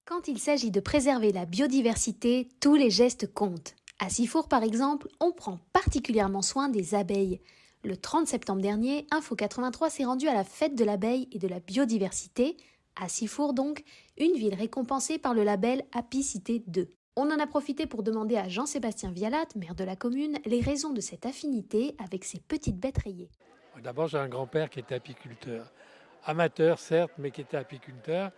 Quand il s'agit de préserver la biodiversité, tous les gestes comptent. À Sifour, par exemple, on prend particulièrement soin des abeilles. Le 30 septembre dernier, Info 83 s'est rendu à la fête de l'abeille et de la biodiversité, à Sifour donc, une ville récompensée par le label Apicité 2. On en a profité pour demander à Jean-Sébastien Vialat, maire de la commune, les raisons de cette affinité avec ces petites bêtes rayées. D'abord, j'ai un grand-père qui était apiculteur. Amateur, certes, mais qui était apiculteur.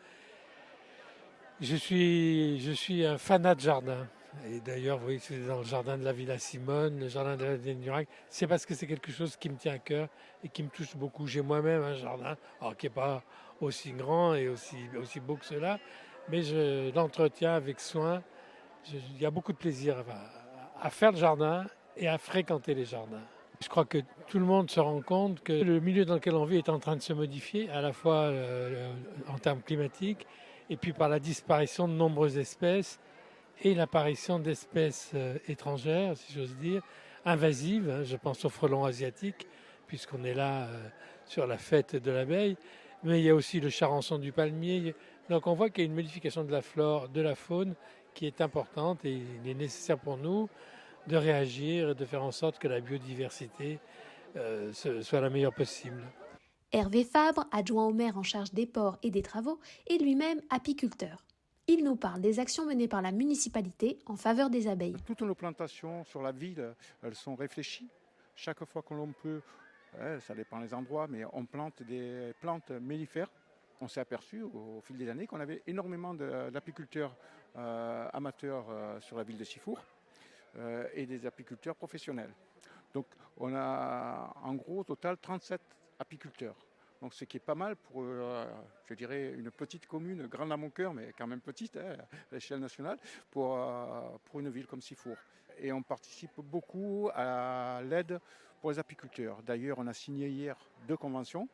Je suis un fanat de jardin. Et d'ailleurs, vous voyez, c'est dans le jardin de la Villa Simone, le jardin de la Durac. C'est parce que c'est quelque chose qui me tient à cœur et qui me touche beaucoup. J'ai moi-même un jardin, alors qui n'est pas aussi grand et aussi beau que cela, mais je l'entretiens avec soin. Il y a beaucoup de plaisir à faire le jardin et à fréquenter les jardins. Je crois que tout le monde se rend compte que le milieu dans lequel on vit est en train de se modifier, à la fois en termes climatiques, et puis par la disparition de nombreuses espèces et l'apparition d'espèces étrangères, si j'ose dire, invasives. Je pense au frelon asiatique, puisqu'on est là sur la fête de l'abeille, mais il y a aussi le charançon du palmier. Donc on voit qu'il y a une modification de la flore, de la faune, qui est importante, et il est nécessaire pour nous de réagir et de faire en sorte que la biodiversité soit la meilleure possible. Hervé Fabre, adjoint au maire en charge des ports et des travaux, est lui-même apiculteur. Il nous parle des actions menées par la municipalité en faveur des abeilles. Toutes nos plantations sur la ville, elles sont réfléchies. Chaque fois que l'on peut, ça dépend des endroits, mais on plante des plantes mellifères. On s'est aperçu au fil des années qu'on avait énormément d'apiculteurs amateurs sur la ville de Sifour et des apiculteurs professionnels. Donc on a en gros au total 37 apiculteurs. Donc ce qui est pas mal pour, je dirais, une petite commune, grande à mon cœur, mais quand même petite à l'échelle nationale, pour une ville comme Sifour. Et on participe beaucoup à l'aide pour les apiculteurs. D'ailleurs, on a signé hier 2 conventions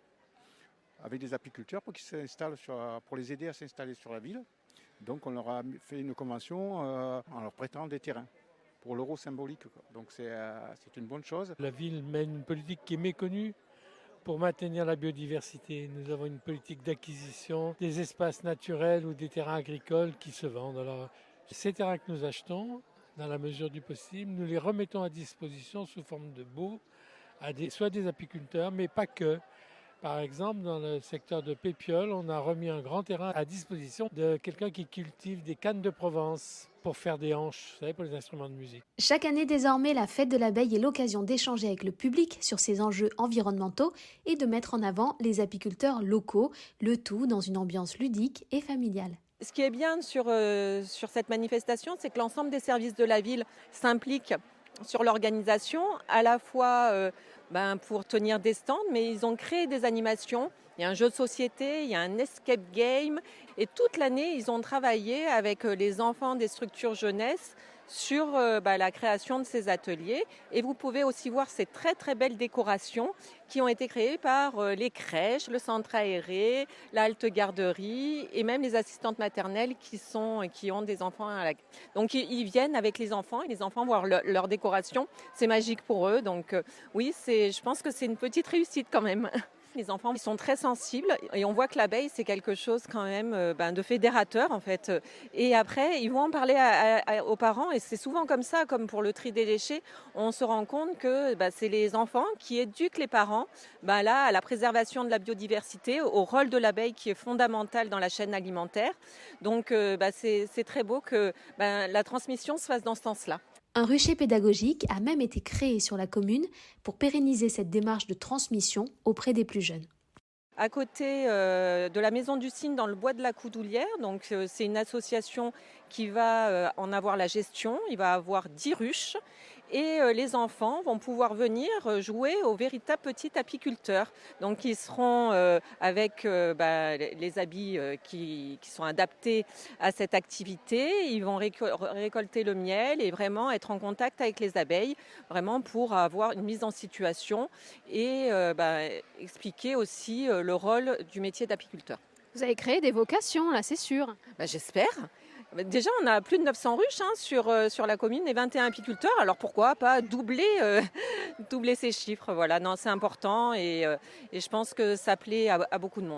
avec des apiculteurs pour les aider à s'installer sur la ville. Donc on leur a fait une convention en leur prêtant des terrains pour l'euro symbolique. Donc c'est une bonne chose. La ville mène une politique qui est méconnue pour maintenir la biodiversité. Nous avons une politique d'acquisition des espaces naturels ou des terrains agricoles qui se vendent. Alors, ces terrains que nous achetons, dans la mesure du possible, nous les remettons à disposition sous forme de baux à soit des apiculteurs, mais pas que. Par exemple, dans le secteur de Pépiole, on a remis un grand terrain à disposition de quelqu'un qui cultive des cannes de Provence pour faire des hanches, vous savez, pour les instruments de musique. Chaque année désormais, la fête de l'abeille est l'occasion d'échanger avec le public sur ces enjeux environnementaux et de mettre en avant les apiculteurs locaux, le tout dans une ambiance ludique et familiale. Ce qui est bien sur cette manifestation, c'est que l'ensemble des services de la ville s'impliquent sur l'organisation, à la fois pour tenir des stands, mais ils ont créé des animations. Il y a un jeu de société, il y a un escape game. Et toute l'année, ils ont travaillé avec les enfants des structures jeunesse sur la création de ces ateliers. Et vous pouvez aussi voir ces très très belles décorations qui ont été créées par les crèches, le centre aéré, la halte garderie et même les assistantes maternelles qui ont des enfants. Donc ils viennent avec les enfants et les enfants voient leur décoration. C'est magique pour eux. Donc oui, je pense que c'est une petite réussite quand même. Les enfants ils sont très sensibles et on voit que l'abeille c'est quelque chose quand même de fédérateur en fait. Et après ils vont en parler aux parents et c'est souvent comme ça, comme pour le tri des déchets, on se rend compte que c'est les enfants qui éduquent les parents là à la préservation de la biodiversité, au rôle de l'abeille qui est fondamental dans la chaîne alimentaire. Donc c'est très beau que la transmission se fasse dans ce sens-là. Un rucher pédagogique a même été créé sur la commune pour pérenniser cette démarche de transmission auprès des plus jeunes. À côté de la Maison du Cygne dans le bois de la Coudoulière, donc c'est une association qui va en avoir la gestion. Il va avoir 10 ruches et les enfants vont pouvoir venir jouer aux véritables petits apiculteurs. Donc ils seront avec les habits qui sont adaptés à cette activité. Ils vont récolter le miel et vraiment être en contact avec les abeilles, vraiment pour avoir une mise en situation et expliquer aussi le rôle du métier d'apiculteur. Vous avez créé des vocations, là, c'est sûr. J'espère. Déjà, on a plus de 900 ruches sur la commune et 21 apiculteurs. Alors pourquoi pas doubler ces chiffres. Voilà, non, c'est important et je pense que ça plaît à beaucoup de monde.